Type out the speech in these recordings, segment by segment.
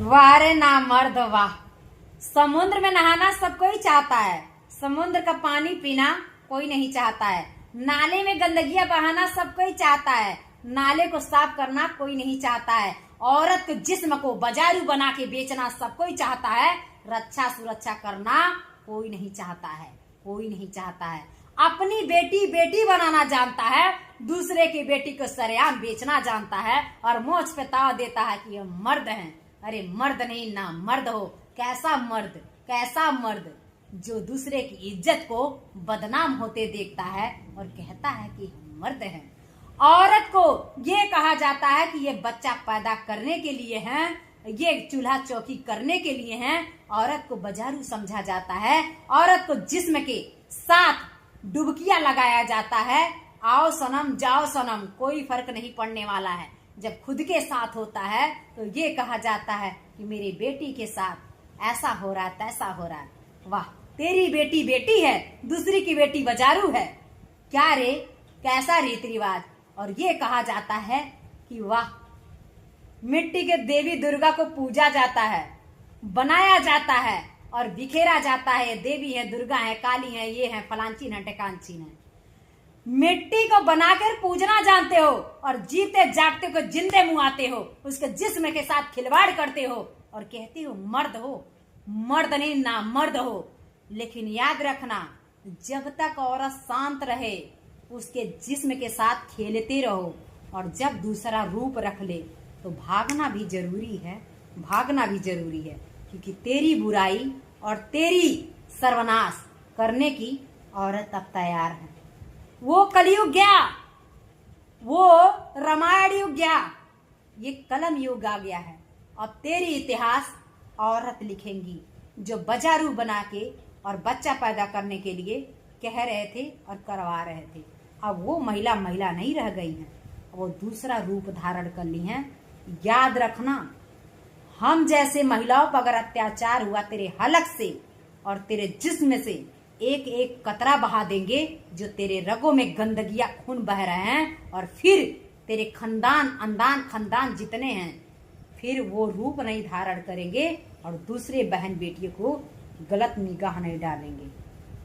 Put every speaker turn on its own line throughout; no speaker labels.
वाह रे ना मर्द वाह। समुद्र में नहाना सब कोई चाहता है, समुद्र का पानी पीना कोई नहीं चाहता है। नाले में गंदगियां बहाना सब कोई चाहता है, नाले को साफ करना कोई नहीं चाहता है। औरत के जिस्म को बाजारू बना के बेचना सब कोई चाहता है, रक्षा सुरक्षा करना कोई नहीं चाहता है, कोई नहीं चाहता है। अपनी बेटी बेटी बनाना जानता है, दूसरे की बेटी को सरेआम बेचना जानता है और मोच पे ताव देता है कि ये मर्द हैं। अरे मर्द नहीं ना मर्द हो। कैसा मर्द, कैसा मर्द जो दूसरे की इज्जत को बदनाम होते देखता है और कहता है कि हम मर्द हैं। औरत को ये कहा जाता है कि ये बच्चा पैदा करने के लिए हैं, ये चूल्हा चौकी करने के लिए हैं। औरत को बाजारू समझा जाता है, औरत को जिस्म के साथ डुबकियां लगाया जाता है। आओ सनम जाओ सनम, कोई फर्क नहीं पड़ने वाला है। जब खुद के साथ होता है तो ये कहा जाता है कि मेरी बेटी के साथ ऐसा हो रहा है तैसा हो रहा है। वाह, तेरी बेटी बेटी है, दूसरी की बेटी बाजारू है। क्या रे, कैसा रीति रिवाज। और ये कहा जाता है कि वाह, मिट्टी के देवी दुर्गा को पूजा जाता है, बनाया जाता है और बिखेरा जाता है। देवी है, दुर्गा है, काली है, ये है, फलांचीन है, टेकांचीन है। मिट्टी को बनाकर पूजना जानते हो और जीते जागते को जिंदे मुआते हो, उसके जिस्म के साथ खिलवाड़ करते हो और कहते हो मर्द हो। मर्द नहीं ना मर्द हो। लेकिन याद रखना, जब तक औरत शांत रहे उसके जिस्म के साथ खेलते रहो, और जब दूसरा रूप रख ले तो भागना भी जरूरी है, भागना भी जरूरी है। क्योंकि तेरी बुराई और तेरी सर्वनाश करने की औरत अब तैयार है। वो कलयुग गया, वो रामायण युग गया, ये कलम युग आ गया है। अब तेरी इतिहास औरत लिखेंगी, जो बाजारू बना के और बच्चा पैदा करने के लिए कह रहे थे और करवा रहे थे। अब वो महिला महिला नहीं रह गई हैं, वो दूसरा रूप धारण कर ली हैं। याद रखना, हम जैसे महिलाओं पर अगर अत्याचार हुआ तेरे हलक से और तेरे जिस्म से, एक एक कतरा बहा देंगे जो तेरे रगों में गंदगियां खून बह रहे हैं। और फिर तेरे खानदान जितने हैं, फिर वो रूप नहीं धारण करेंगे और दूसरे बहन बेटियों को गलत निगाह नहीं डालेंगे।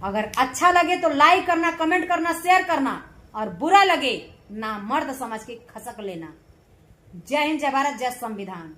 अगर अच्छा लगे तो लाइक करना, कमेंट करना, शेयर करना, और बुरा लगे ना मर्द समझ के खसक लेना। जय हिंद, जय भारत, जय संविधान।